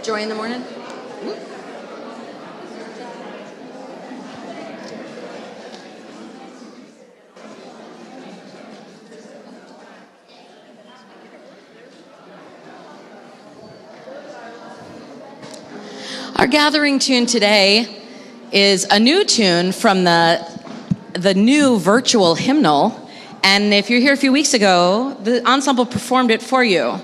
Joy in the morning? Our gathering tune today is a new tune from the the new virtual hymnal. And if you're here a few weeks ago, the ensemble performed it for you.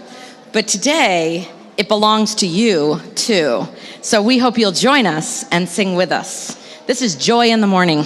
But today, it belongs to you too. So we hope you'll join us and sing with us. This is Joy in the Morning.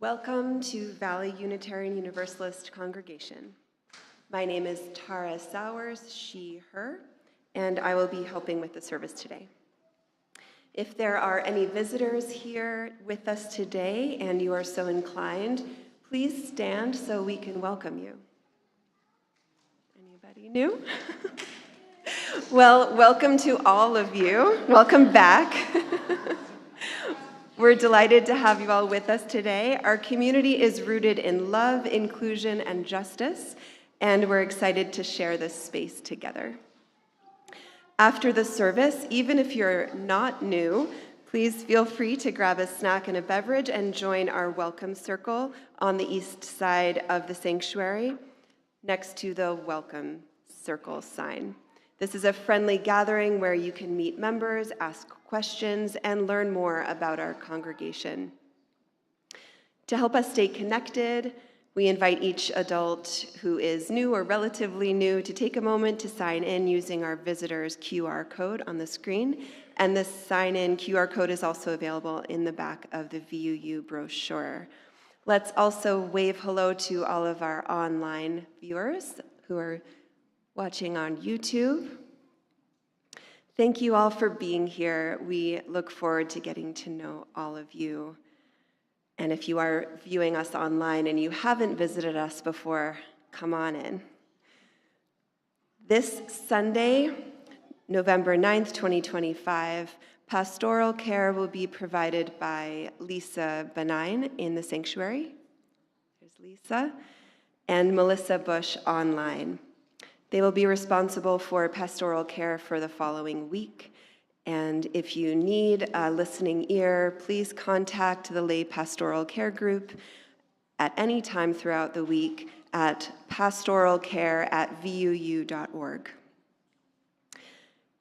Welcome to Valley Unitarian Universalist Congregation. My name is Tara Sowers, she, her, and I will be helping with the service today. If there are any visitors here with us today and you are so inclined, please stand so we can welcome you. Anybody new? Well, welcome to all of you. Welcome back. We're delighted to have you all with us today. Our community is rooted in love, inclusion, and justice, and we're excited to share this space together. After the service, even if you're not new, please feel free to grab a snack and a beverage and join our welcome circle on the east side of the sanctuary, next to the welcome circle sign. This is a friendly gathering where you can meet members, ask questions, and learn more about our congregation. To help us stay connected, we invite each adult who is new or relatively new to take a moment to sign in using our visitor's QR code on the screen. And this sign-in QR code is also available in the back of the VUU brochure. Let's also wave hello to all of our online viewers who are watching on YouTube. Thank you all for being here. We look forward to getting to know all of you. And if you are viewing us online and you haven't visited us before, come on in. This Sunday, November 9th, 2025, pastoral care will be provided by Lisa Benign in the sanctuary. There's Lisa. And Melissa Bush online. They will be responsible for pastoral care for the following week. And if you need a listening ear, please contact the lay pastoral care group at any time throughout the week at pastoralcare@vuu.org.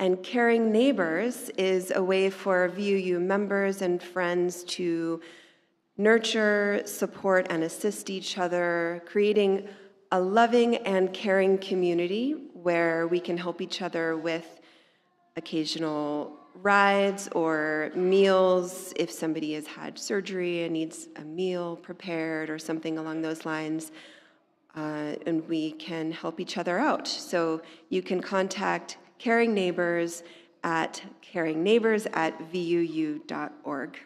And Caring Neighbors is a way for VUU members and friends to nurture, support, and assist each other, creating a loving and caring community where we can help each other with occasional rides or meals if somebody has had surgery and needs a meal prepared or something along those lines, and we can help each other out. So you can contact Caring Neighbors at caringneighbors@vuu.org.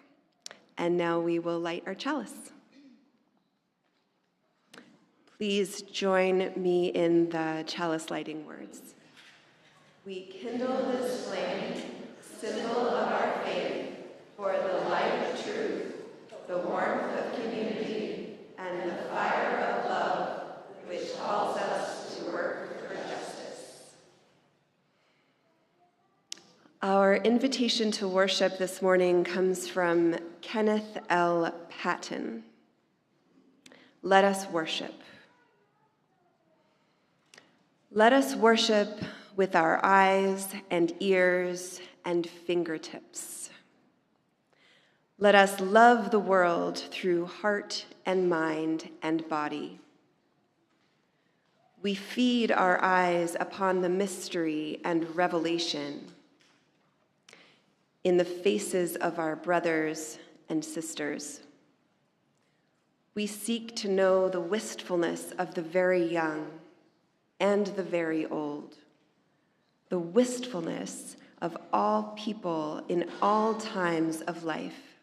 And now we will light our chalice. Please join me in the chalice lighting words. We kindle this flame, symbol of our faith, for the light of truth, the warmth of community, and the fire of love, which calls us to work for justice. Our invitation to worship this morning comes from Kenneth L. Patton. Let us worship. Let us worship with our eyes and ears and fingertips. Let us love the world through heart and mind and body. We feed our eyes upon the mystery and revelation in the faces of our brothers and sisters. We seek to know the wistfulness of the very young and the very old, the wistfulness of all people in all times of life.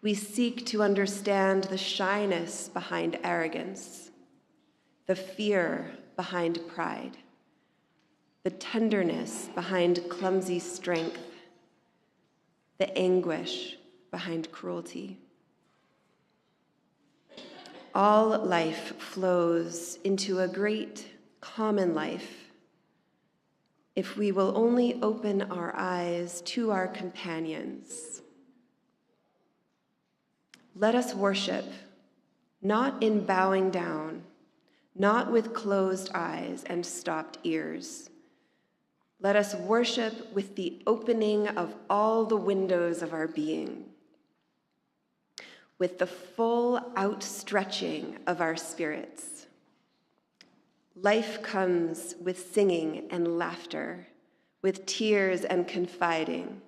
We seek to understand the shyness behind arrogance, the fear behind pride, the tenderness behind clumsy strength, the anguish behind cruelty. All life flows into a great common life if we will only open our eyes to our companions. Let us worship, not in bowing down, not with closed eyes and stopped ears. Let us worship with the opening of all the windows of our being, with the full outstretching of our spirits. Life comes with singing and laughter, with tears and confiding,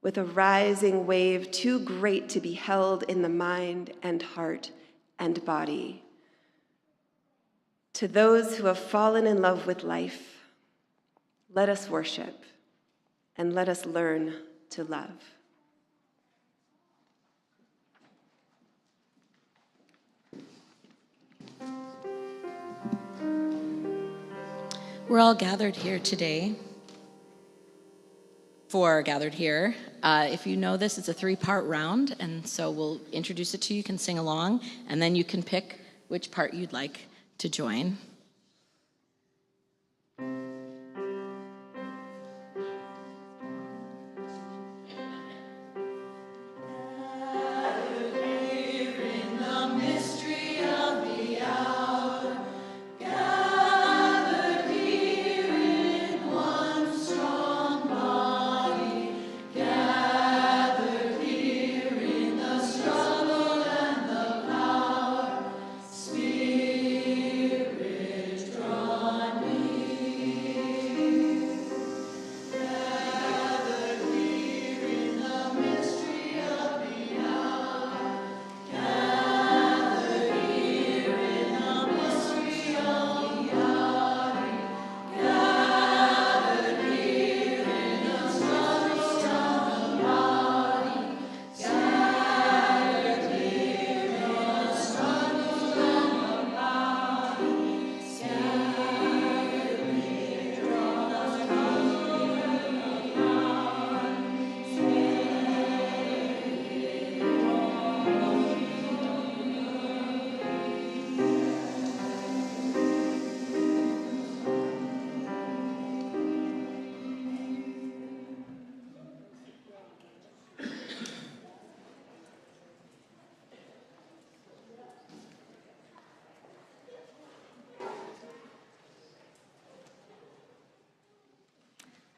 with a rising wave too great to be held in the mind and heart and body. To those who have fallen in love with life, let us worship and let us learn to love. We're all gathered here today. If you know this, it's a 3-part round, and so we'll introduce it to you. You can sing along, and then you can pick which part you'd like to join. Spirit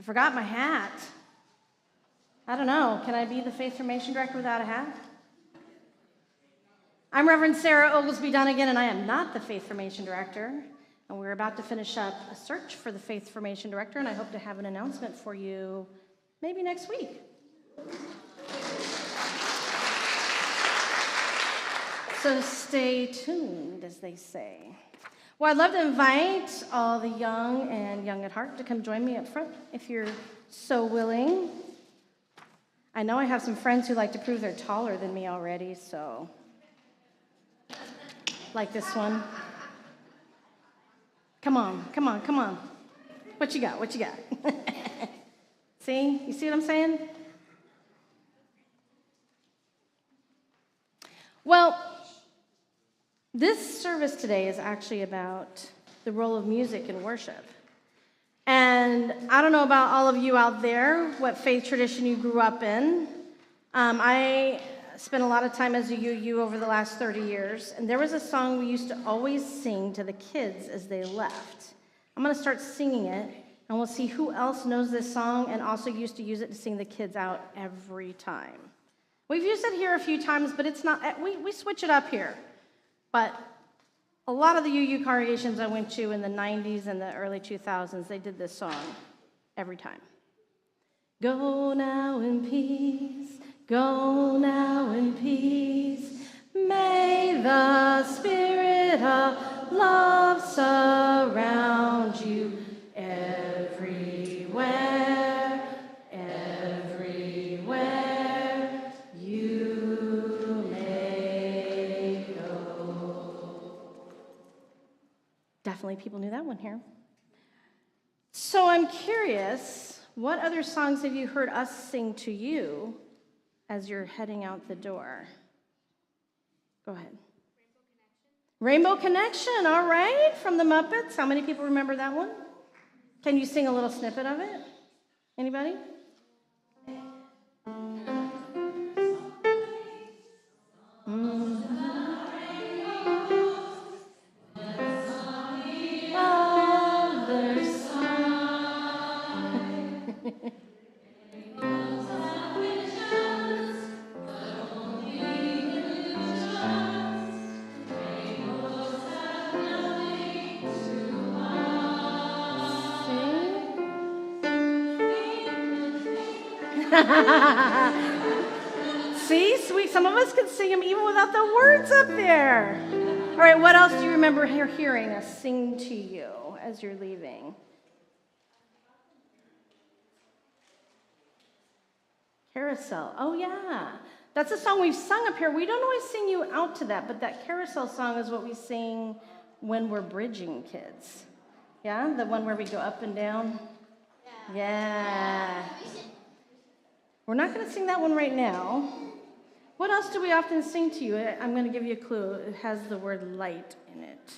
I forgot my hat. I don't know. Can I be the Faith Formation Director without a hat? I'm Reverend Sarah Oglesby Dunnigan, and I am not the Faith Formation Director. And we're about to finish up a search for the Faith Formation Director, and I hope to have an announcement for you maybe next week. So stay tuned, as they say. Well, I'd love to invite all the young and young at heart to come join me up front, if you're so willing. I know I have some friends who like to prove they're taller than me already, so like this one. Come on, come on, come on. What you got? What you got? See? You see what I'm saying? Well, this service today is actually about the role of music in worship. And I don't know about all of you out there, what faith tradition you grew up in. I spent a lot of time as a UU over the last 30 years, and there was a song we used to always sing to the kids as they left. I'm going to start singing it, and we'll see who else knows this song and also used to use it to sing the kids out every time. We've used it here a few times, but it's not, we switch it up here. But a lot of the UU congregations I went to in the 90s and the early 2000s, they did this song every time. Go now in peace, go now in peace. May the spirit of love surround you everywhere, everywhere you may go. Definitely people knew that one here. So I'm curious, what other songs have you heard us sing to you as you're heading out the door? Go ahead. Rainbow Connection, all right, from the Muppets. How many people remember that one? Can you sing a little snippet of it? Anybody? See, sweet. Some of us can sing them even without the words up there. All right, what else do you remember hearing us sing to you as you're leaving? Carousel. Oh, yeah. That's a song we've sung up here. We don't always sing you out to that, but that carousel song is what we sing when we're bridging kids. Yeah? The one where we go up and down? Yeah. We're not going to sing that one right now. What else do we often sing to you? I'm going to give you a clue. It has the word light in it.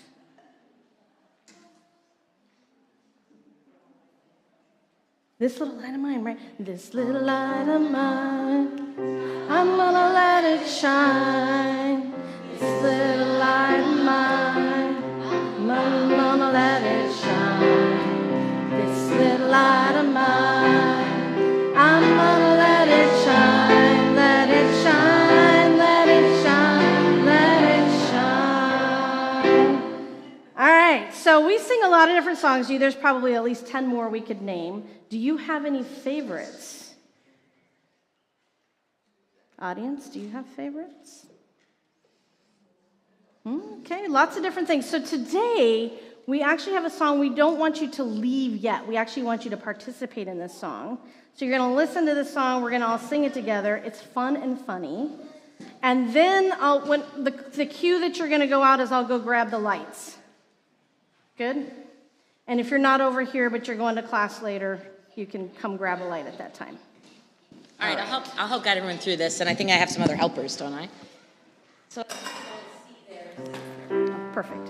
This little light of mine, right? This little light of mine, I'm going to let it shine. This little light of mine, I'm going to let it shine. This little light of mine, I'm gonna let it shine, let it shine, let it shine, let it shine. All right, so we sing a lot of different songs. There's probably at least 10 more we could name. Do you have any favorites? Audience, do you have favorites? Okay, lots of different things. So today, we actually have a song we don't want you to leave yet. We actually want you to participate in this song. So you're going to listen to this song. We're going to all sing it together. It's fun and funny. And then when the cue that you're going to go out is I'll go grab the lights. Good? And if you're not over here but you're going to class later, you can come grab a light at that time. All right, I'll help guide everyone through this, and I think I have some other helpers, don't I? So, perfect.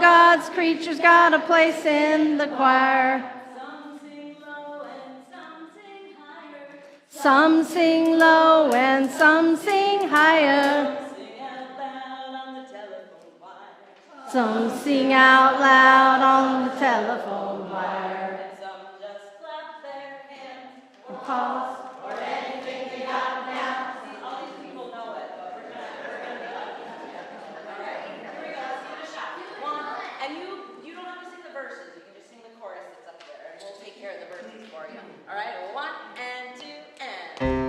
God's creatures got a place in the choir. Some sing low and some sing higher. Some sing low and some sing higher. Sing out loud on the telephone wire. Some sing out loud on the telephone wire. And some just clap their hands. Pause. And you don't have to sing the verses. You can just sing the chorus that's up there, and we'll take care of the verses for you. All right? 1 and 2 and.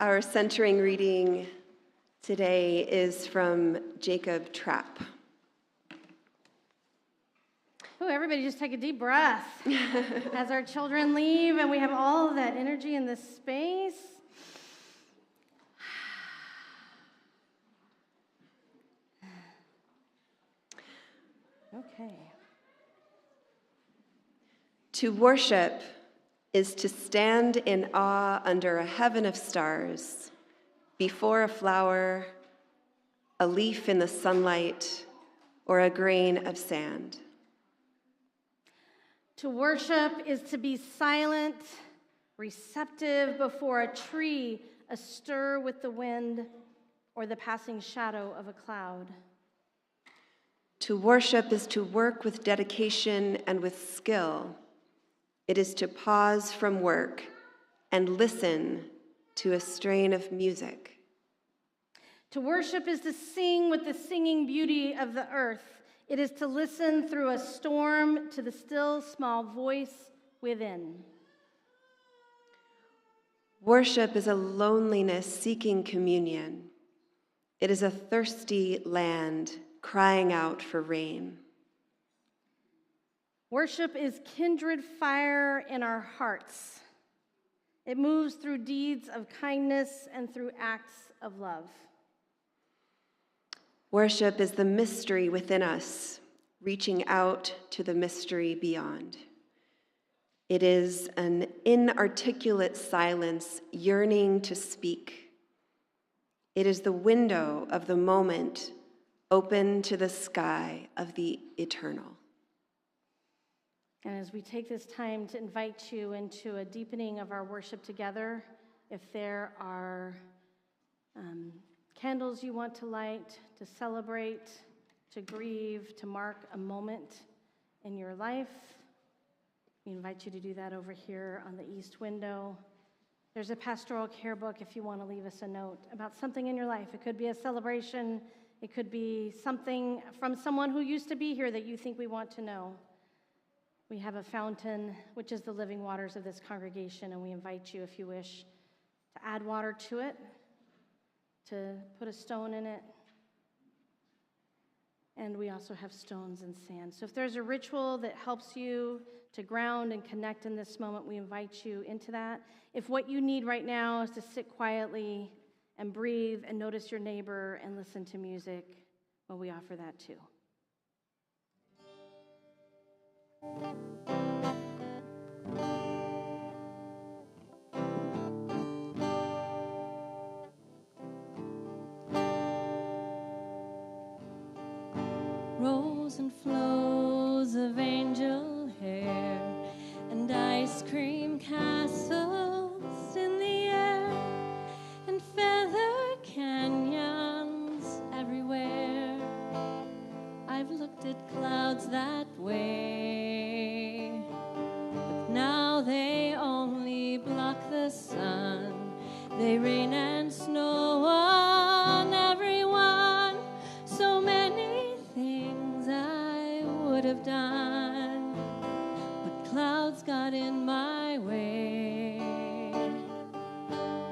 Our centering reading today is from Jacob Trapp. Oh, everybody just take a deep breath as our children leave and we have all of that energy in this space. Okay. To worship is to stand in awe under a heaven of stars, before a flower, a leaf in the sunlight, or a grain of sand. To worship is to be silent, receptive before a tree astir with the wind or the passing shadow of a cloud. To worship is to work with dedication and with skill. It is to pause from work and listen to a strain of music. To worship is to sing with the singing beauty of the earth. It is to listen through a storm to the still small voice within. Worship is a loneliness seeking communion. It is a thirsty land crying out for rain. Worship is kindred fire in our hearts. It moves through deeds of kindness and through acts of love. Worship is the mystery within us, reaching out to the mystery beyond. It is an inarticulate silence yearning to speak. It is the window of the moment open to the sky of the eternal. And as we take this time to invite you into a deepening of our worship together, if there are candles you want to light, to celebrate, to grieve, to mark a moment in your life, we invite you to do that over here on the east window. There's a pastoral care book if you want to leave us a note about something in your life. It could be a celebration. It could be something from someone who used to be here that you think we want to know. We have a fountain, which is the living waters of this congregation, and we invite you, if you wish, to add water to it, to put a stone in it. And we also have stones and sand. So if there's a ritual that helps you to ground and connect in this moment, we invite you into that. If what you need right now is to sit quietly and breathe and notice your neighbor and listen to music, well, we offer that too. Rows and flows of angel hair and ice cream castles in the air and feather canyons everywhere. I've looked at clouds that way, but now they only block the sun. They rain and snow on everyone. So many things I would have done, but clouds got in my way.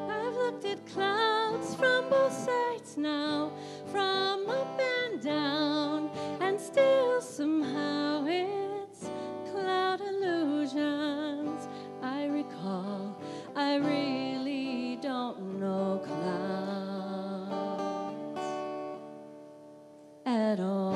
I've looked at clouds from both sides now, from up and down, and still somehow it's cloud illusions. I recall I really don't know clouds at all.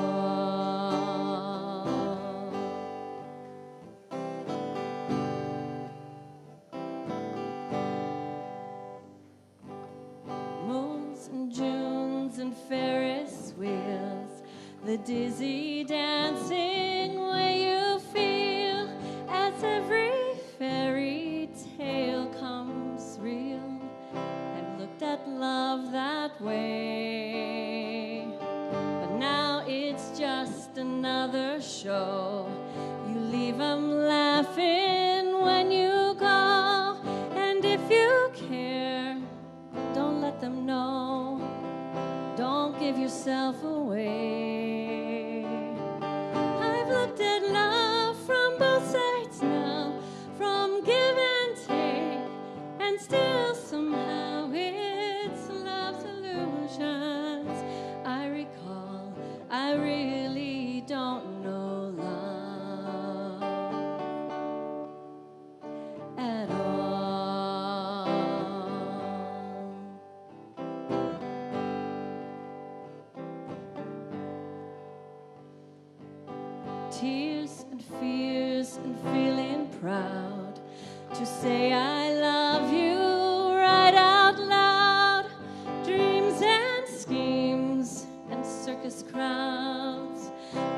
Moons and Junes and Ferris wheels, the dizzy dancing way you feel as every fairy tale comes real. I've looked at love that way, but now it's just another show. You leave 'em laughing when you go, and if you care, don't let them know. Don't give yourself away. I've looked at love from both sides now, from give and take, and still somehow it's love's illusions. I recall I really don't know love at all. Tears and fears and feeling proud to say I love you right out loud. Dreams and schemes and circus crowds,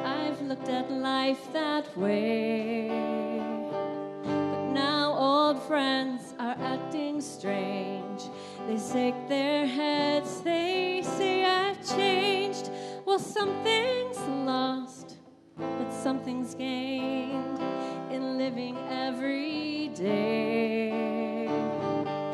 I've looked at life that way, but now old friends are acting strange. They shake their heads, they say I've changed. Well, something's lost something's gained in living every day.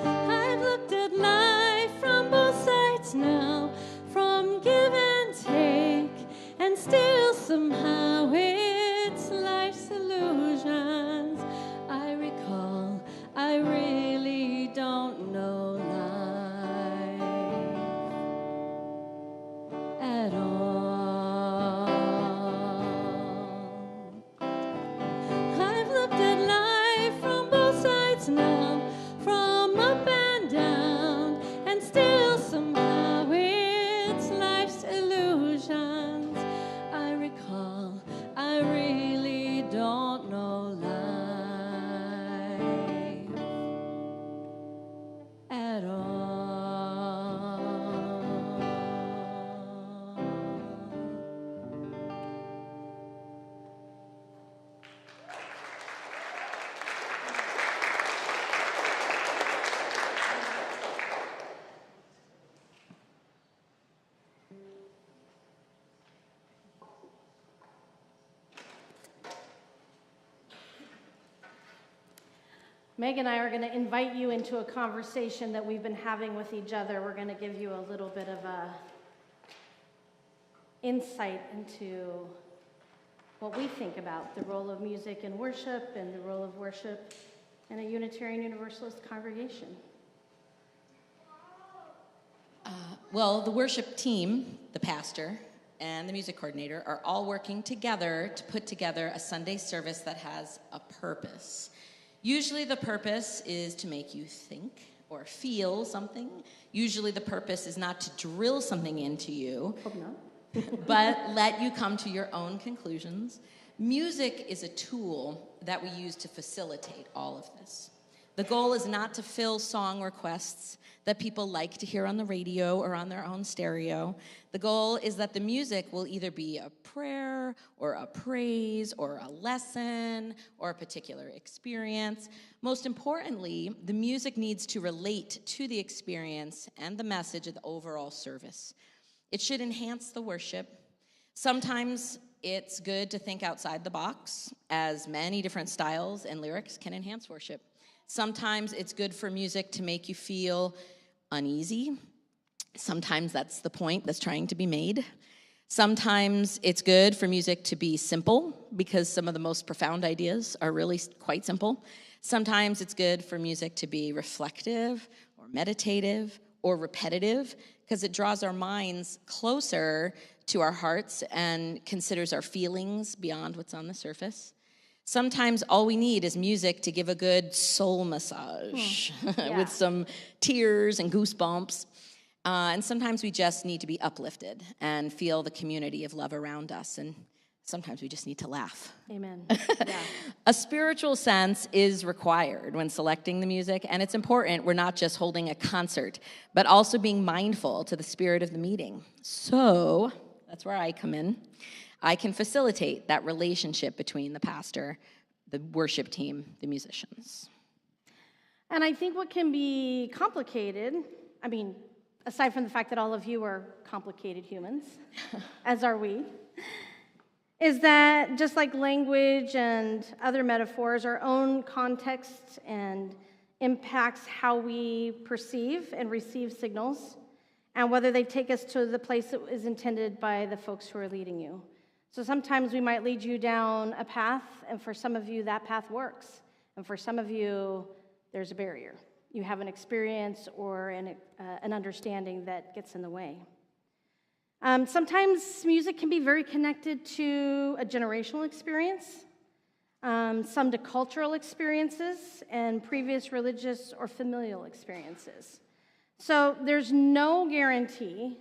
I've looked at life from both sides now, from give and take, and still somehow it's life's illusions I recall. I really don't know life at all. I've looked at life from both sides now, from up and down, and still somehow it's life's illusions I recall. I really don't know life at all. Meg and I are going to invite you into a conversation that we've been having with each other. We're going to give you a little bit of a insight into what we think about the role of music in worship and the role of worship in a Unitarian Universalist congregation. Well, the worship team, the pastor, and the music coordinator are all working together to put together a Sunday service that has a purpose. Usually the purpose is to make you think or feel something. Usually the purpose is not to drill something into you, Hope not. but let you come to your own conclusions. Music is a tool that we use to facilitate all of this. The goal is not to fill song requests that people like to hear on the radio or on their own stereo. The goal is that the music will either be a prayer or a praise or a lesson or a particular experience. Most importantly, the music needs to relate to the experience and the message of the overall service. It should enhance the worship. Sometimes it's good to think outside the box, as many different styles and lyrics can enhance worship. Sometimes it's good for music to make you feel uneasy. Sometimes that's the point that's trying to be made. Sometimes it's good for music to be simple, because some of the most profound ideas are really quite simple. Sometimes it's good for music to be reflective or meditative or repetitive, because it draws our minds closer to our hearts and considers our feelings beyond what's on the surface. Sometimes all we need is music to give a good soul massage with some tears and goosebumps. And sometimes we just need to be uplifted and feel the community of love around us. And sometimes we just need to laugh. Amen. Yeah. A spiritual sense is required when selecting the music, and it's important we're not just holding a concert, but also being mindful to the spirit of the meeting. So that's where I come in. I can facilitate that relationship between the pastor, the worship team, the musicians. And I think what can be complicated, I mean, aside from the fact that all of you are complicated humans, as are we, is that just like language and other metaphors, our own context and impacts how we perceive and receive signals, and whether they take us to the place that is intended by the folks who are leading you. So sometimes we might lead you down a path, and for some of you, that path works. And for some of you, there's a barrier. You have an experience or an understanding that gets in the way. Sometimes music can be very connected to a generational experience, some to cultural experiences, and previous religious or familial experiences. So there's no guarantee,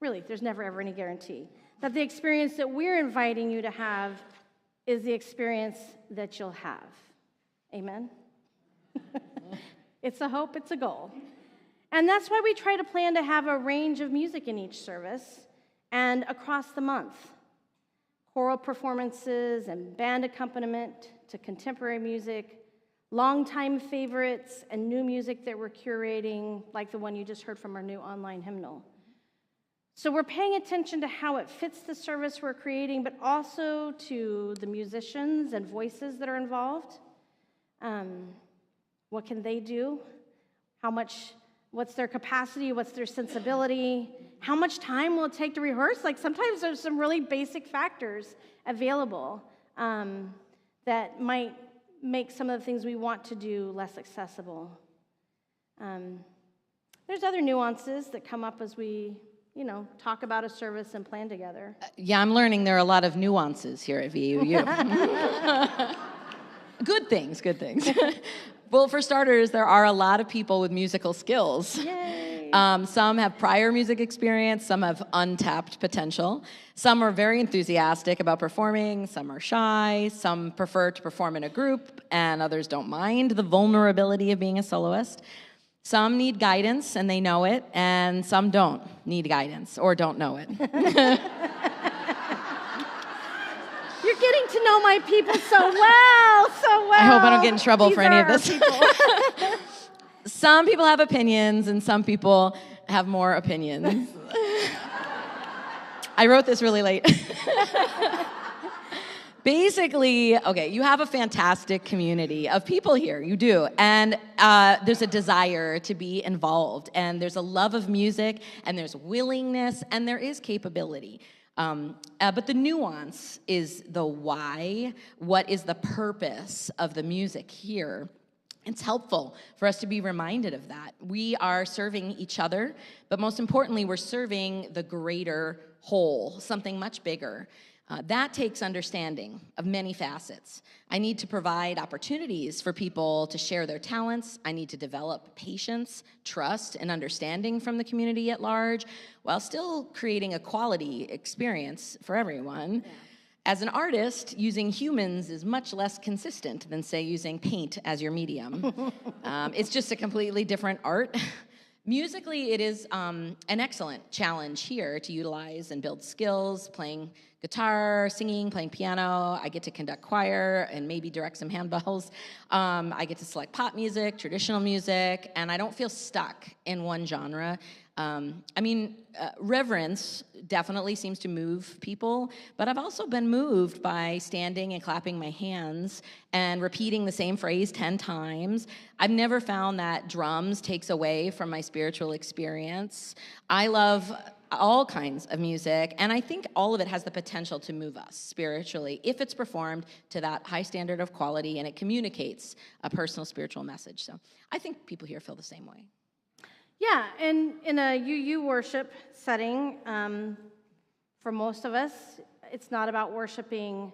really, there's never ever any guarantee, that the experience that we're inviting you to have is the experience that you'll have. Amen? It's a hope, it's a goal. And that's why we try to plan to have a range of music in each service and across the month. Choral performances and band accompaniment to contemporary music, longtime favorites and new music that we're curating, like the one you just heard from our new online hymnal. So we're paying attention to how it fits the service we're creating, but also to the musicians and voices that are involved. What can they do? What's their capacity? What's their sensibility? How much time will it take to rehearse? Like sometimes there's some really basic factors available that might make some of the things we want to do less accessible. There's other nuances that come up as we, talk about a service and plan together. Yeah, I'm learning there are a lot of nuances here at VUU. Good things. Well, for starters, there are a lot of people with musical skills. Yay! Some have prior music experience, some have untapped potential. Some are very enthusiastic about performing, some are shy, some prefer to perform in a group, and others don't mind the vulnerability of being a soloist. Some need guidance, and they know it, and some don't need guidance or don't know it. You're getting to know my people so well. I hope I don't get in trouble These for any are of this. our people. Some people have opinions, and some people have more opinions. I wrote this really late. Basically, okay, you have a fantastic community of people here, you do, and there's a desire to be involved, and there's a love of music, and there's willingness, and there is capability. But the nuance is the why. What is the purpose of the music here? It's helpful for us to be reminded of that. We are serving each other, but most importantly, we're serving the greater whole, something much bigger. That takes understanding of many facets. I need to provide opportunities for people to share their talents. I need to develop patience, trust, and understanding from the community at large, while still creating a quality experience for everyone. Yeah. As an artist, using humans is much less consistent than, say, using paint as your medium. It's just a completely different art. Musically, it is an excellent challenge here to utilize and build skills, playing guitar, singing, playing piano. I get to conduct choir and maybe direct some handbells. I get to select pop music, traditional music, and I don't feel stuck in one genre. Reverence definitely seems to move people, but I've also been moved by standing and clapping my hands and repeating the same phrase 10 times. I've never found that drums takes away from my spiritual experience. I love all kinds of music, and I think all of it has the potential to move us spiritually if it's performed to that high standard of quality and it communicates a personal spiritual message. So I think people here feel the same way. Yeah, and in a UU worship setting, for most of us, it's not about worshiping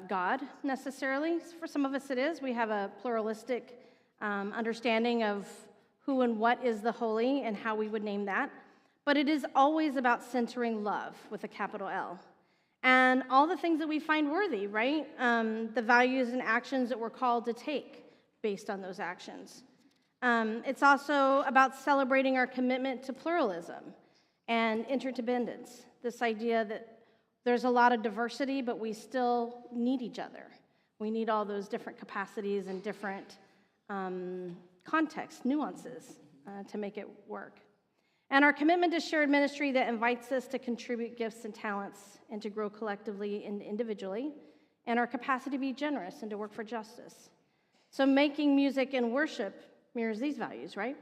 God necessarily. For some of us it is. We have a pluralistic understanding of who and what is the holy and how we would name that. But it is always about centering love with a capital L. And all the things that we find worthy, right? The values and actions that we're called to take based on those actions. It's also about celebrating our commitment to pluralism and interdependence. This idea that there's a lot of diversity, but we still need each other. We need all those different capacities and different contexts, nuances to make it work. And our commitment to shared ministry that invites us to contribute gifts and talents and to grow collectively and individually, and our capacity to be generous and to work for justice. So making music and worship mirrors these values, right?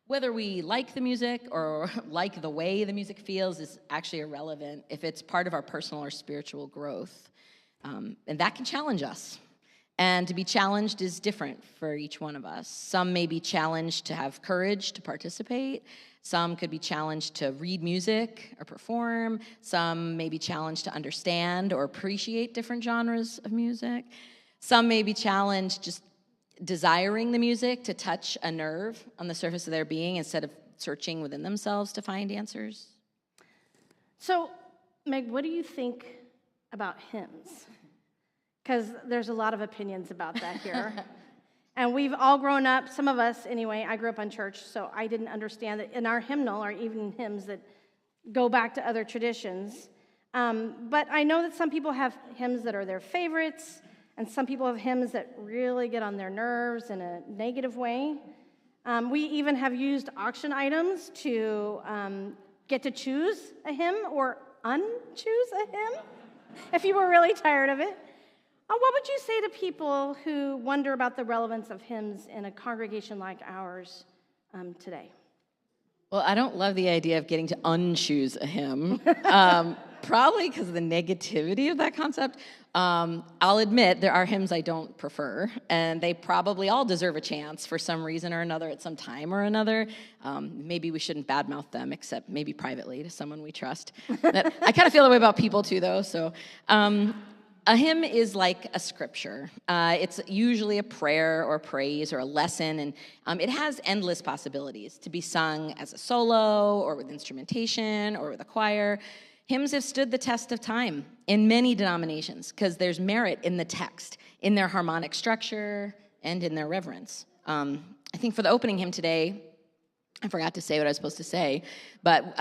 Whether we like the music or like the way the music feels is actually irrelevant if it's part of our personal or spiritual growth. And that can challenge us. And to be challenged is different for each one of us. Some may be challenged to have courage to participate. Some could be challenged to read music or perform. Some may be challenged to understand or appreciate different genres of music. Some may be challenged just desiring the music to touch a nerve on the surface of their being instead of searching within themselves to find answers. So, Meg, what do you think about hymns? Because there's a lot of opinions about that here. And we've all grown up, some of us anyway, I grew up in church, so I didn't understand that in our hymnal or even hymns that go back to other traditions. But I know that some people have hymns that are their favorites, and some people have hymns that really get on their nerves in a negative way. We even have used auction items to get to choose a hymn or unchoose a hymn if you were really tired of it. What would you say to people who wonder about the relevance of hymns in a congregation like ours today? Well, I don't love the idea of getting to unchoose a hymn, probably because of the negativity of that concept. I'll admit there are hymns I don't prefer, and they probably all deserve a chance for some reason or another at some time or another. Maybe we shouldn't badmouth them, except maybe privately to someone we trust. I kind of feel that way about people too, though. So a hymn is like a scripture. It's usually a prayer or praise or a lesson, and it has endless possibilities to be sung as a solo or with instrumentation or with a choir. Hymns have stood the test of time in many denominations because there's merit in the text, in their harmonic structure, and in their reverence. I think for the opening hymn today, I forgot to say what I was supposed to say, but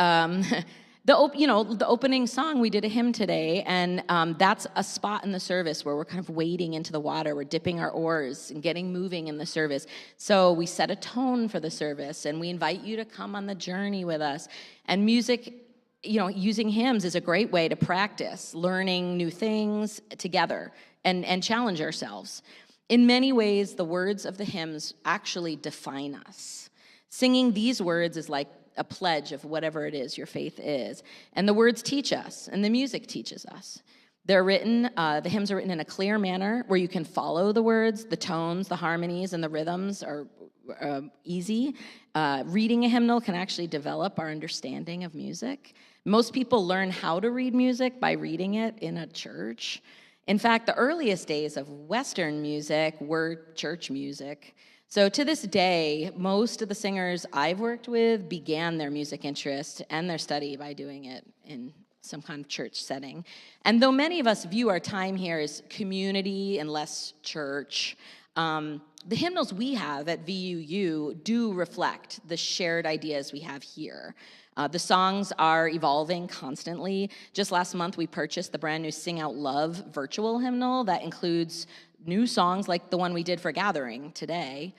the opening song, we did a hymn today, and that's a spot in the service where we're kind of wading into the water. We're dipping our oars and getting moving in the service. So we set a tone for the service, and we invite you to come on the journey with us. And music, using hymns is a great way to practice learning new things together and challenge ourselves. In many ways, the words of the hymns actually define us. Singing these words is like a pledge of whatever it is your faith is. And the words teach us, and the music teaches us. They're written, the hymns are written in a clear manner where you can follow the words, the tones, the harmonies, and the rhythms are easy. Reading a hymnal can actually develop our understanding of music. Most people learn how to read music by reading it in a church. In fact, the earliest days of Western music were church music. So to this day, most of the singers I've worked with began their music interest and their study by doing it in some kind of church setting. And though many of us view our time here as community and less church, the hymnals we have at VUU do reflect the shared ideas we have here. The songs are evolving constantly. Just last month, we purchased the brand new Sing Out Love virtual hymnal that includes new songs like the one we did for Gathering today.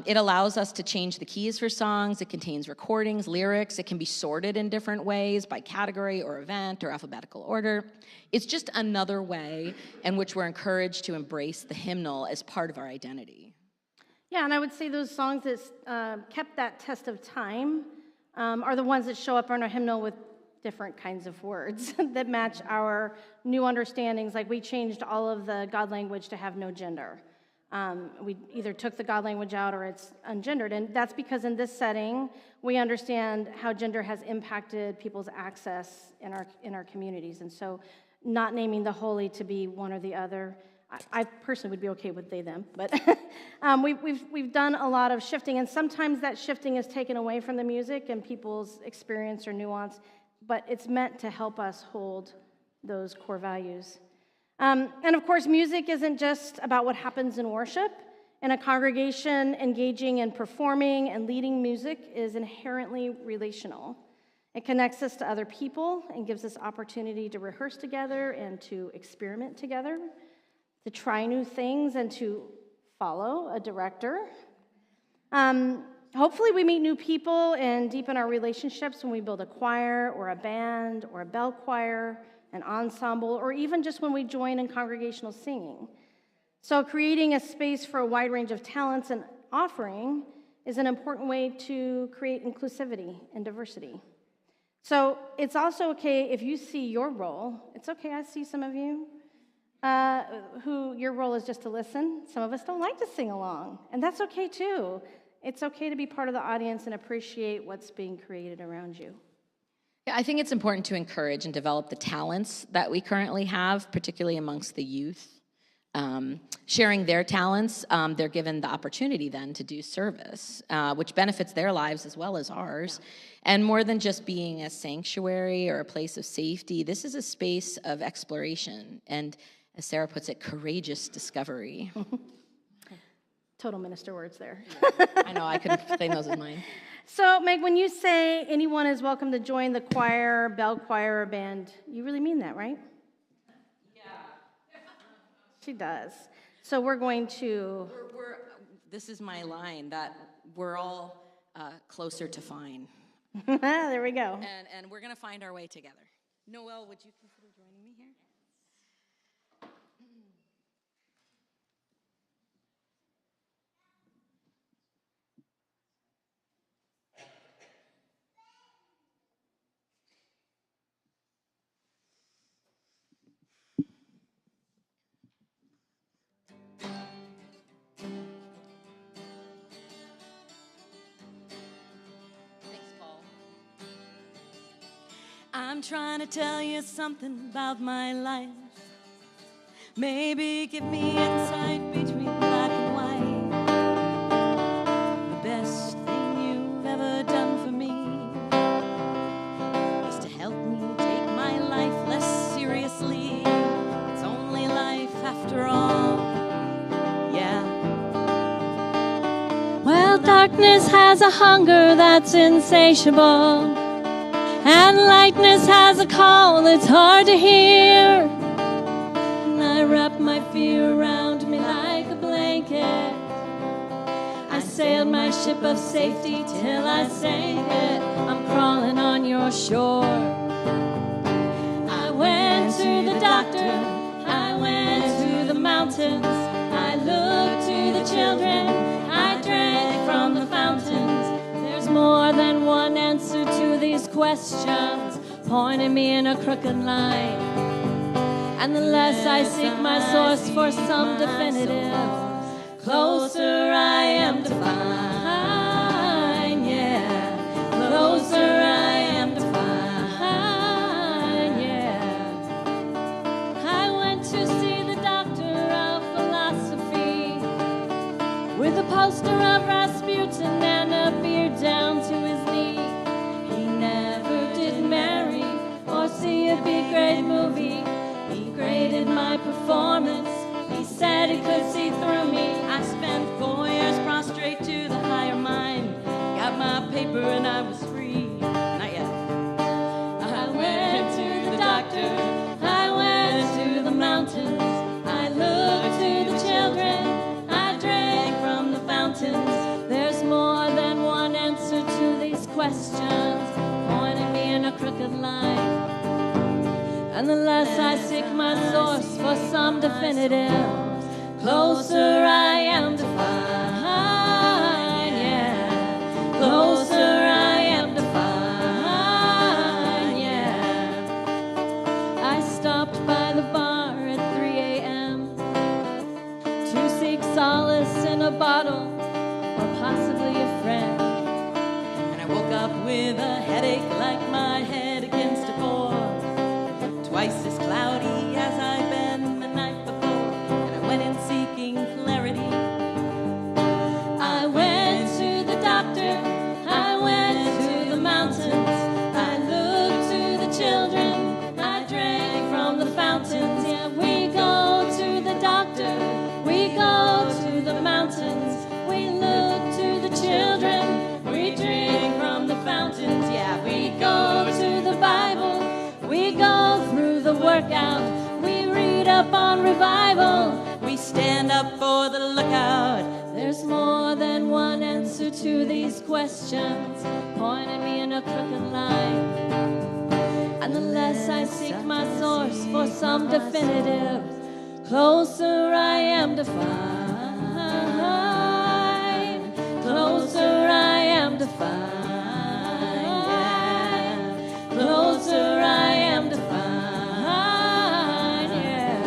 It allows us to change the keys for songs. It contains recordings, lyrics. It can be sorted in different ways by category or event or alphabetical order. It's just another way in which we're encouraged to embrace the hymnal as part of our identity. Yeah, and I would say those songs that kept that test of time are the ones that show up on our hymnal with different kinds of words that match our new understandings. Like we changed all of the God language to have no gender. We either took the God language out or it's ungendered. And that's because in this setting, we understand how gender has impacted people's access in our communities. And so not naming the holy to be one or the other, I personally would be okay with they, them. But we've done a lot of shifting. And sometimes that shifting is taken away from the music and people's experience or nuance. But it's meant to help us hold those core values. And of course, music isn't just about what happens in worship. In a congregation, engaging in performing and leading music is inherently relational. It connects us to other people and gives us opportunity to rehearse together and to experiment together, to try new things and to follow a director. Hopefully we meet new people and deepen our relationships when we build a choir or a band or a bell choir, an ensemble, or even just when we join in congregational singing. So creating a space for a wide range of talents and offering is an important way to create inclusivity and diversity. So it's also okay if you see your role. It's okay, I see some of you who your role is just to listen. Some of us don't like to sing along, and that's okay too. It's okay to be part of the audience and appreciate what's being created around you. Yeah, I think it's important to encourage and develop the talents that we currently have, particularly amongst the youth. Sharing their talents, they're given the opportunity then to do service, which benefits their lives as well as ours. And more than just being a sanctuary or a place of safety, this is a space of exploration and, as Sarah puts it, courageous discovery. Total minister words there. I know, I couldn't say those as mine. So, Meg, when you say anyone is welcome to join the choir, bell choir, or band, you really mean that, right? Yeah. She does. So we're going to... This is my line, that we're all closer to fine. There we go. And we're going to find our way together. Noel, would you consider joining me here? I'm trying to tell you something about my life. Maybe give me insight between black and white. The best thing you've ever done for me is to help me take my life less seriously. It's only life after all. Yeah. Well, darkness has a hunger that's insatiable, and lightness has a call that's hard to hear. And I wrap my fear around me like a blanket. I sailed my ship of safety till I sank it. I'm crawling on your shore. I went to the doctor, I went to the mountains, I looked to the children, I drank from the fountains. There's more than one answer to these questions, pointing me in a crooked line. And the less I seek my source for some definitive, closer I am to find, yeah. Closer I am to find, yeah. I went to see the doctor of philosophy with a poster of Rasputin and a beard down to his knee. He never did marry or see a B-grade movie. He graded my performance. He said he could see through me. I spent 4 years prostrate to the higher mind. Got my paper and I was free. Not yet. I went to the doctor. I went to the mountains. I looked to the children. I drank from the fountains. There's more than one answer to these questions, pointing me in a crooked line. And the less I seek my source for some definitive, closer I am to find, yeah. Closer I am to find, yeah. I stopped by the bar at 3 a.m. to seek solace in a bottle or possibly a friend. And I woke up with a headache like my head against a core, twice as cloudy as I've been the night before. And I went in seeking clarity. I went to the doctor, I went to the mountains, I looked to the children, I drank from the fountains. Yeah, we go to the doctor, we go to the mountains, we look to the children, we drink from the fountains. Yeah, we go to the Bible, we go through the workout, we read up on revival, we stand up for the lookout. There's more than one answer to these questions, pointing me in a crooked line. And the less I seek my source for some definitive, closer I am to find, closer I am to find, yeah. Closer I am to find, yeah.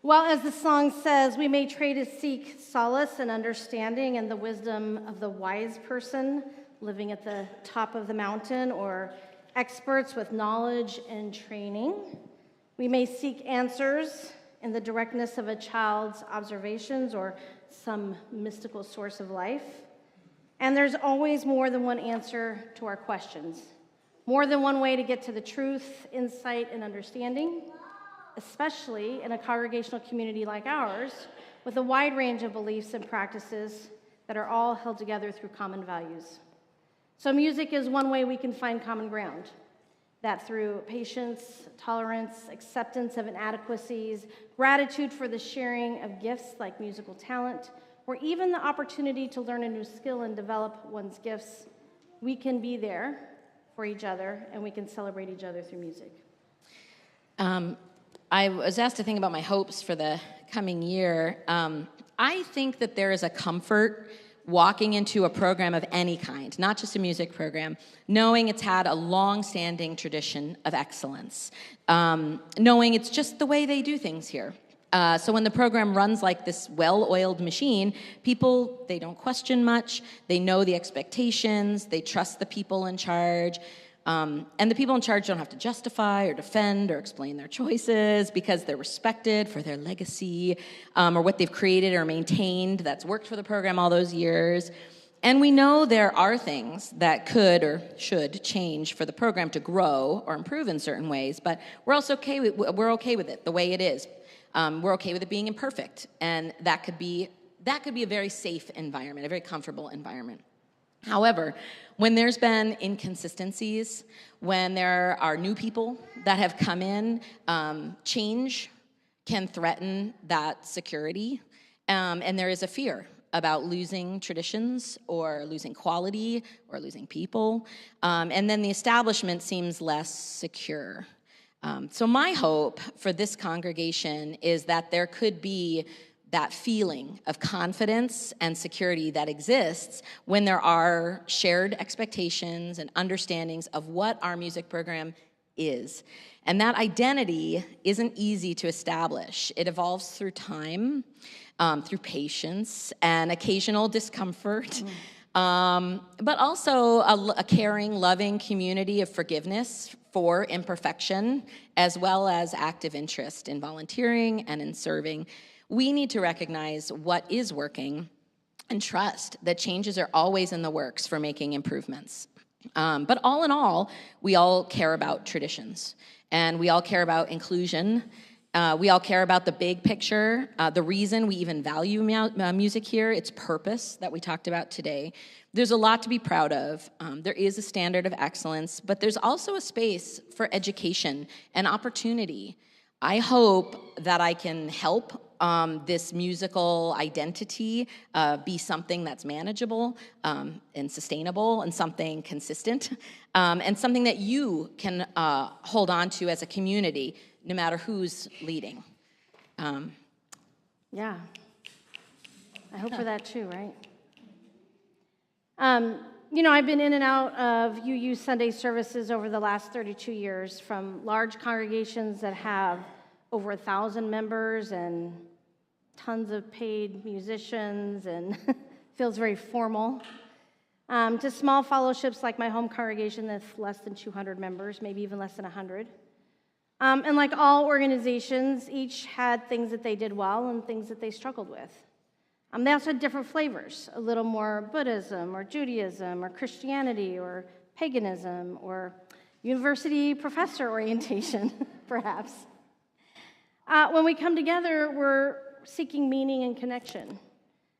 Well, as the song says, we may try to seek solace and understanding and the wisdom of the wise person living at the top of the mountain, or experts with knowledge and training. We may seek answers in the directness of a child's observations or some mystical source of life. And there's always more than one answer to our questions, more than one way to get to the truth, insight, and understanding, especially in a congregational community like ours, with a wide range of beliefs and practices that are all held together through common values. So music is one way we can find common ground, that through patience, tolerance, acceptance of inadequacies, gratitude for the sharing of gifts like musical talent, or even the opportunity to learn a new skill and develop one's gifts, we can be there for each other and we can celebrate each other through music. I was asked to think about my hopes for the coming year. I think that there is a comfort walking into a program of any kind, not just a music program, knowing it's had a long-standing tradition of excellence, knowing it's just the way they do things here. So when the program runs like this well-oiled machine, people, they don't question much, they know the expectations, they trust the people in charge, and the people in charge don't have to justify or defend or explain their choices because they're respected for their legacy or what they've created or maintained that's worked for the program all those years. And we know there are things that could or should change for the program to grow or improve in certain ways, but we're also okay with it the way it is. We're okay with it being imperfect, and that could be a very safe environment, a very comfortable environment. However, when there's been inconsistencies, when there are new people that have come in, change can threaten that security, and there is a fear about losing traditions or losing quality or losing people, and then the establishment seems less secure. So my hope for this congregation is that there could be that feeling of confidence and security that exists when there are shared expectations and understandings of what our music program is. And that identity isn't easy to establish. It evolves through time, through patience and occasional discomfort, but also a caring, loving community of forgiveness for imperfection, as well as active interest in volunteering and in serving. We need to recognize what is working and trust that changes are always in the works for making improvements. But all in all, we all care about traditions, and we all care about inclusion. We all care about the big picture, the reason we even value music here, its purpose that we talked about today. There's a lot to be proud of. There is a standard of excellence, but there's also a space for education and opportunity. I hope that I can help this musical identity be something that's manageable and sustainable and something consistent and something that you can hold on to as a community, no matter who's leading. Yeah. I hope for that too, right? I've been in and out of VUU Sunday services over the last 32 years, from large congregations that have over 1,000 members and tons of paid musicians and feels very formal, to small fellowships like my home congregation that's less than 200 members, maybe even less than 100. And like all organizations, each had things that they did well and things that they struggled with. They also had different flavors, a little more Buddhism or Judaism or Christianity or paganism or university professor orientation, perhaps. When we come together, we're seeking meaning and connection,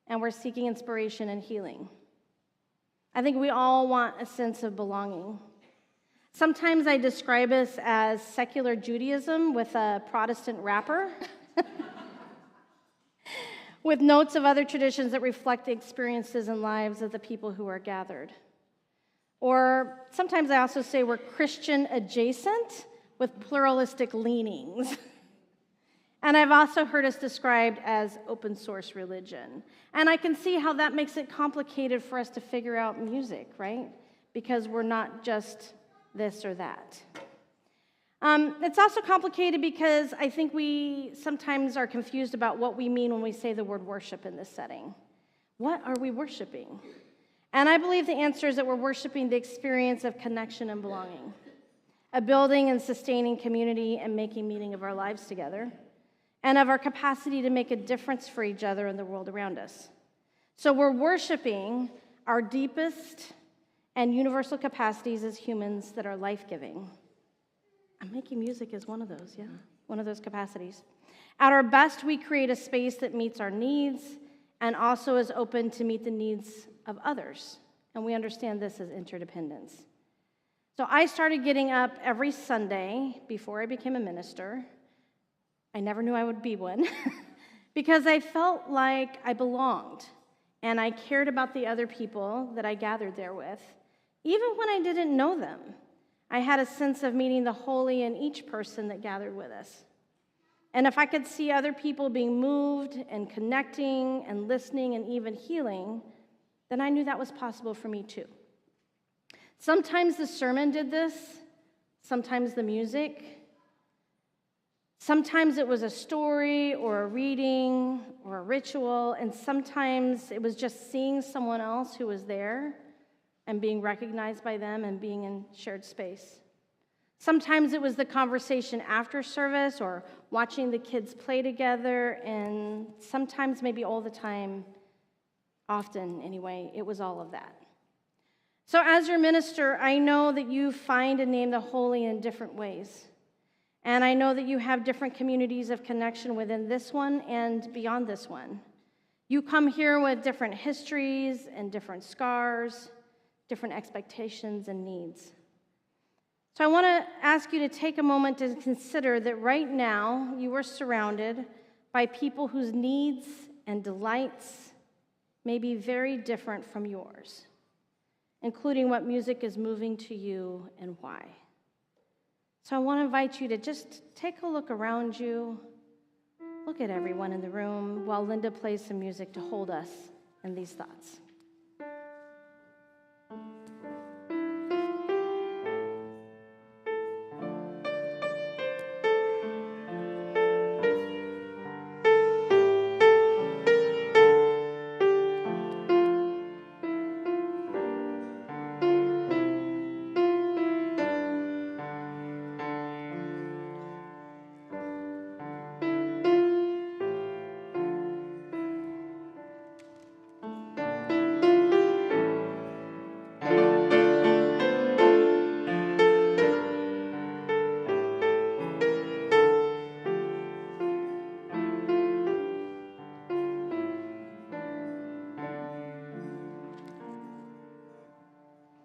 and we're seeking inspiration and healing. I think we all want a sense of belonging. Sometimes I describe us as secular Judaism with a Protestant wrapper, with notes of other traditions that reflect the experiences and lives of the people who are gathered. Or sometimes I also say we're Christian adjacent with pluralistic leanings. And I've also heard us described as open source religion. And I can see how that makes it complicated for us to figure out music, right? Because we're not just this or that. It's also complicated because I think we sometimes are confused about what we mean when we say the word worship in this setting. What are we worshiping? And I believe the answer is that we're worshiping the experience of connection and belonging, a building and sustaining community and making meaning of our lives together, and of our capacity to make a difference for each other and the world around us. So we're worshiping our deepest and universal capacities as humans that are life-giving. And making music is one of those, yeah, one of those capacities. At our best, we create a space that meets our needs and also is open to meet the needs of others and we understand this as interdependence. So I started getting up every Sunday before I became a minister. I never knew I would be one because I felt like I belonged and I cared about the other people that I gathered there with, even when I didn't know them. I had a sense of meeting the holy in each person that gathered with us. And if I could see other people being moved and connecting and listening and even healing, then I knew that was possible for me too. Sometimes the sermon did this, sometimes the music, sometimes it was a story or a reading or a ritual, and sometimes it was just seeing someone else who was there and being recognized by them and being in shared space. Sometimes it was the conversation after service or watching the kids play together, and sometimes, maybe all the time, often anyway, it was all of that. So as your minister, I know that you find and name the holy in different ways. And I know that you have different communities of connection within this one and beyond this one. You come here with different histories and different scars, different expectations and needs. So I want to ask you to take a moment to consider that right now you are surrounded by people whose needs and delights may be very different from yours, including what music is moving to you and why. So I want to invite you to just take a look around you, look at everyone in the room while Linda plays some music to hold us in these thoughts.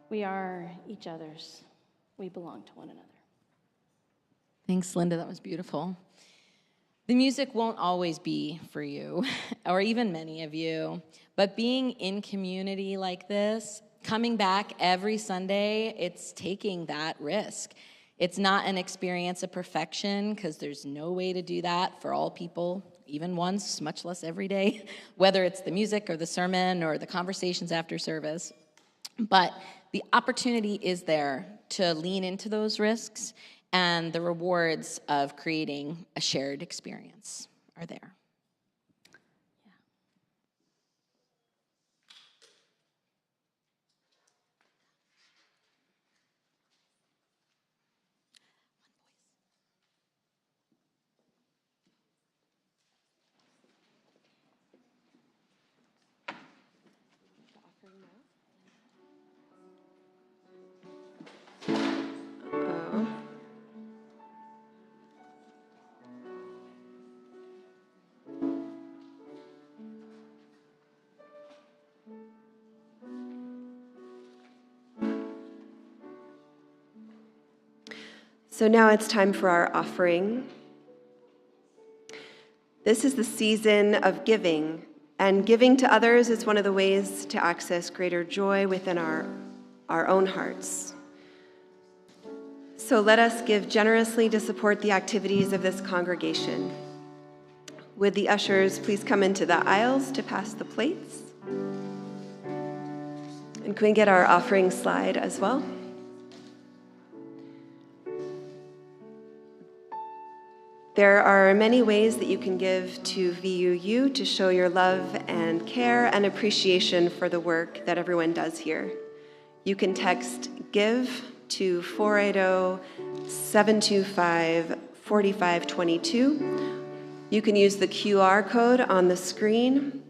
We are each other's. We belong to one another. Thanks, Linda. That was beautiful. The music won't always be for you, or even many of you, but being in community like this, coming back every Sunday, it's taking that risk. It's not an experience of perfection, because there's no way to do that for all people, even once, much less every day, whether it's the music or the sermon or the conversations after service. But the opportunity is there to lean into those risks, and the rewards of creating a shared experience are there. So now it's time for our offering. This is the season of giving, and giving to others is one of the ways to access greater joy within our own hearts. So let us give generously to support the activities of this congregation. Would the ushers please come into the aisles to pass the plates? And can we get our offering slide as well? There are many ways that you can give to VUU to show your love and care and appreciation for the work that everyone does here. You can text GIVE to 480-725-4522. You can use the QR code on the screen,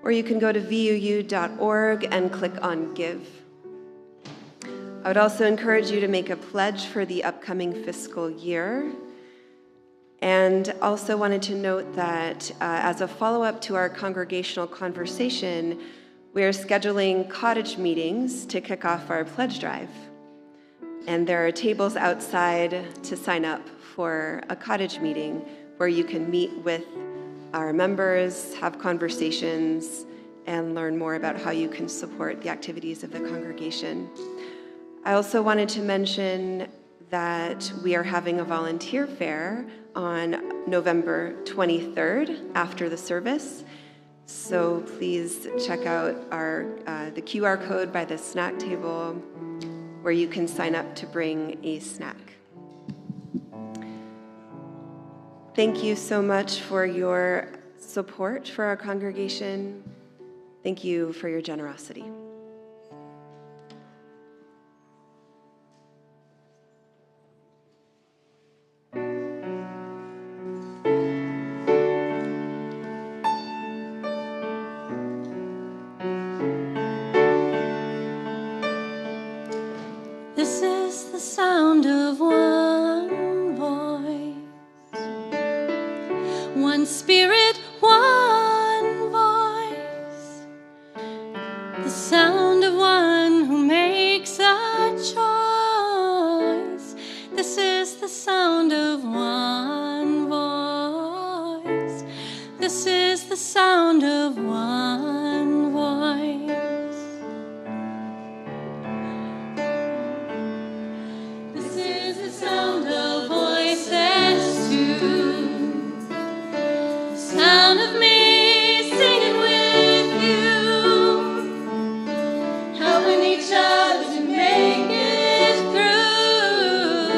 or you can go to VUU.org and click on Give. I would also encourage you to make a pledge for the upcoming fiscal year. And also wanted to note that as a follow-up to our congregational conversation, We are scheduling cottage meetings to kick off our pledge drive. And there are tables outside to sign up for a cottage meeting where you can meet with our members, have conversations, and learn more about how you can support the activities of the congregation. I also wanted to mention that we are having a volunteer fair on November 23rd after the service. So please check out the QR code by the snack table where you can sign up to bring a snack. Thank you so much for your support for our congregation. Thank you for your generosity. This is the sound of one voice, one spirit, one voice, the sound of one who makes a choice. This is the sound of one voice. This is the sound of one voice. This is the sound of voices too. The sound of me singing with you, helping each other to make it through.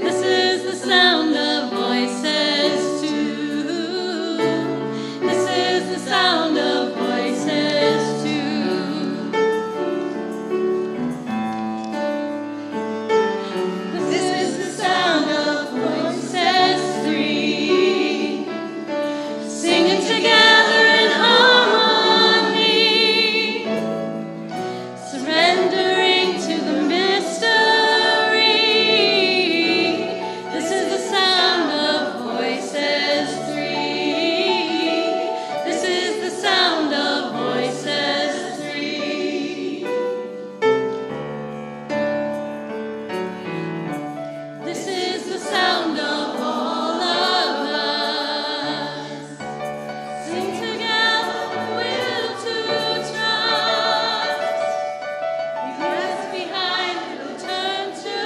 This is the sound of voices too. This is the sound of voices too. This is the sound of voices three, singing together in harmony, surrendering to the mystery. This is the sound of voices three. This is the sound of voices three. This is the sound of all of us. Sing together, will to trust. We rest behind, we'll turn to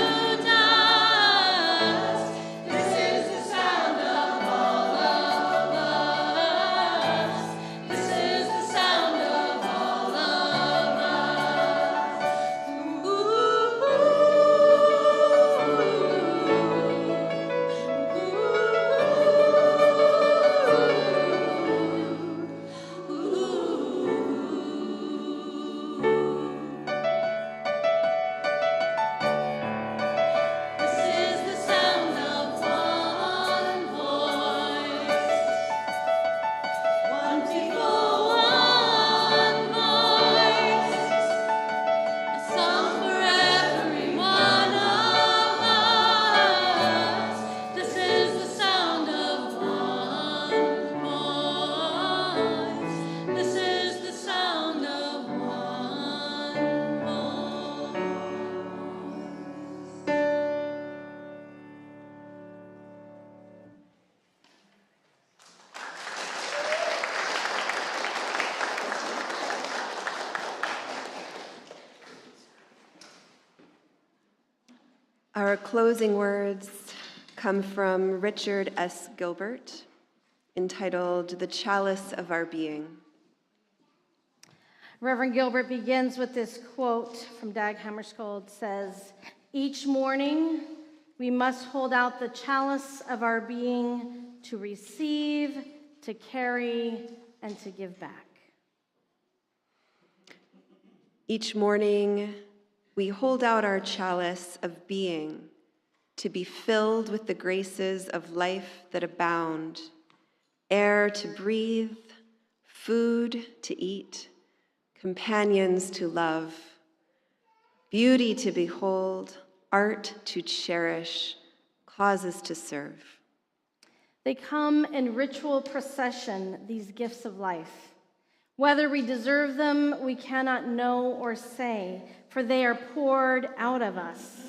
dust. This is the sound of all of us. This is the sound of all of This is the sound of one voice, one people, one voice, a song for every one of us. This is the sound of one voice. This is the sound of one voice. Our closing words come from Richard S. Gilbert, entitled "The Chalice of Our Being." Reverend Gilbert begins with this quote from Dag Hammarskjöld. Says, "Each morning we must hold out the chalice of our being to receive, to carry, and to give back." Each morning, we hold out our chalice of being to be filled with the graces of life that abound, air to breathe, food to eat, companions to love, beauty to behold, art to cherish, causes to serve. They come in ritual procession, these gifts of life. Whether we deserve them, we cannot know or say, for they are poured out of us.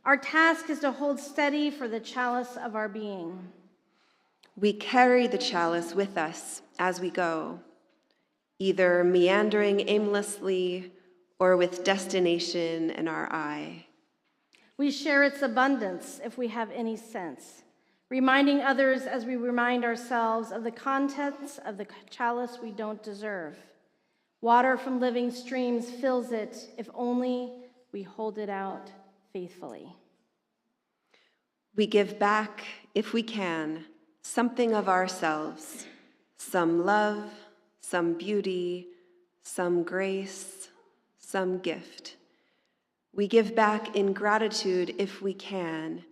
Our task is to hold steady for the chalice of our being. We carry the chalice with us as we go, either meandering aimlessly or with destination in our eye. We share its abundance if we have any sense, reminding others as we remind ourselves of the contents of the chalice we don't deserve. Water from living streams fills it if only we hold it out faithfully. We give back, if we can, something of ourselves, some love, some beauty, some grace, some gift. We give back in gratitude, if we can,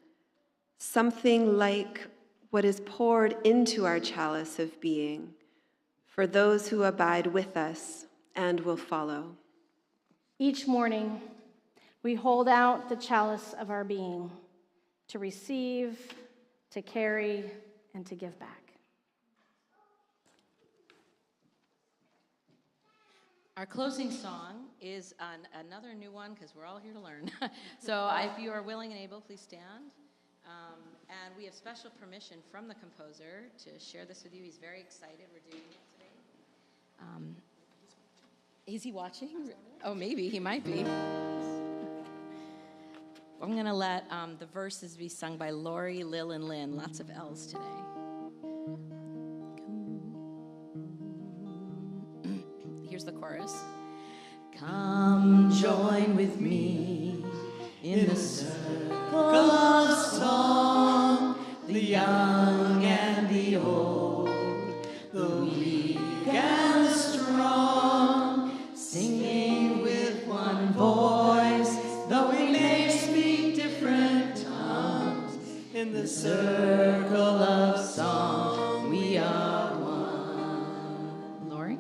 something like what is poured into our chalice of being for those who abide with us and will follow. Each morning, we hold out the chalice of our being to receive, to carry, and to give back. Our closing song is another new one because we're all here to learn. So if you are willing and able, please stand. And we have special permission from the composer to share this with you. He's very excited we're doing it today. Is he watching? Oh, maybe. He might be. I'm going to let the verses be sung by Lori, Lil, and Lynn. Lots of L's today. Here's the chorus. Come join with me in the circle of song, the young and the old, the weak and the strong, singing with one voice, though we may speak different tongues. In the circle of song, we are one. Lori?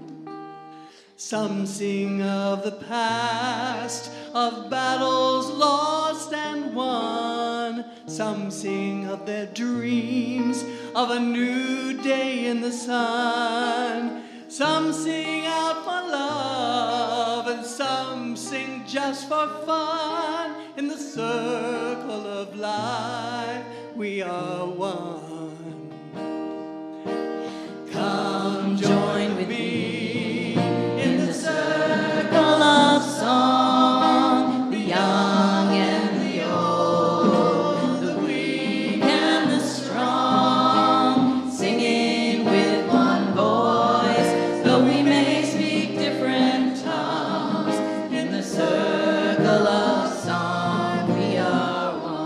Some sing of the past, of battles lost and won. Some sing of their dreams, of a new day in the sun. Some sing out for love, and some sing just for fun. In the circle of life, we are one. Come join with me in the circle of song, the young and the old, the weak and the strong, singing with one voice, though we may speak different tongues. In the circle of song, we are one.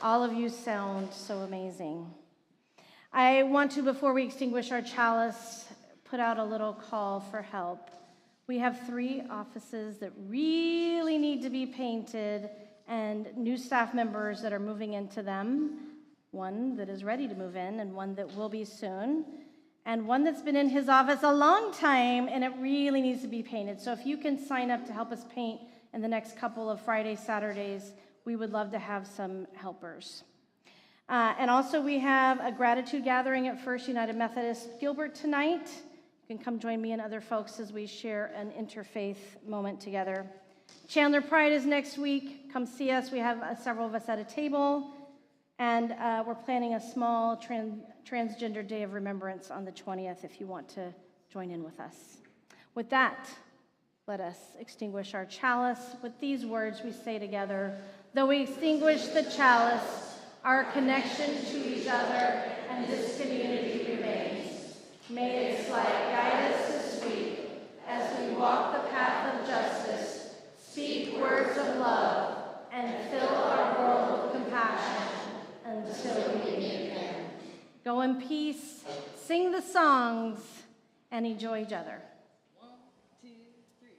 All of you sound so amazing. I want to, before we extinguish our chalice, put out a little call for help. We have 3 offices that really need to be painted and new staff members that are moving into them. One that is ready to move in and one that will be soon. And one that's been in his office a long time and it really needs to be painted. So if you can sign up to help us paint in the next couple of Fridays, Saturdays, we would love to have some helpers. And also we have a gratitude gathering at First United Methodist Gilbert tonight. You can come join me and other folks as we share an interfaith moment together. Chandler Pride is next week. Come see us. We have several of us at a table. And we're planning a small transgender day of remembrance on the 20th if you want to join in with us. With that, let us extinguish our chalice. With these words we say together, though we extinguish the chalice, our connection to each other and this community remains. May its light guide us this week as we walk the path of justice, speak words of love, and fill our world with compassion until we meet again. Go in peace, sing the songs, and enjoy each other. 1, 2, 3.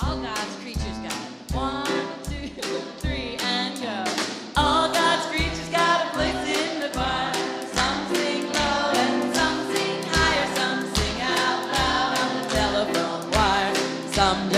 All God's creatures got it. 1, 2, 3, and go. All God's creatures got a place in the choir. Some sing low and some sing higher. Some sing out loud on the telephone wire. Some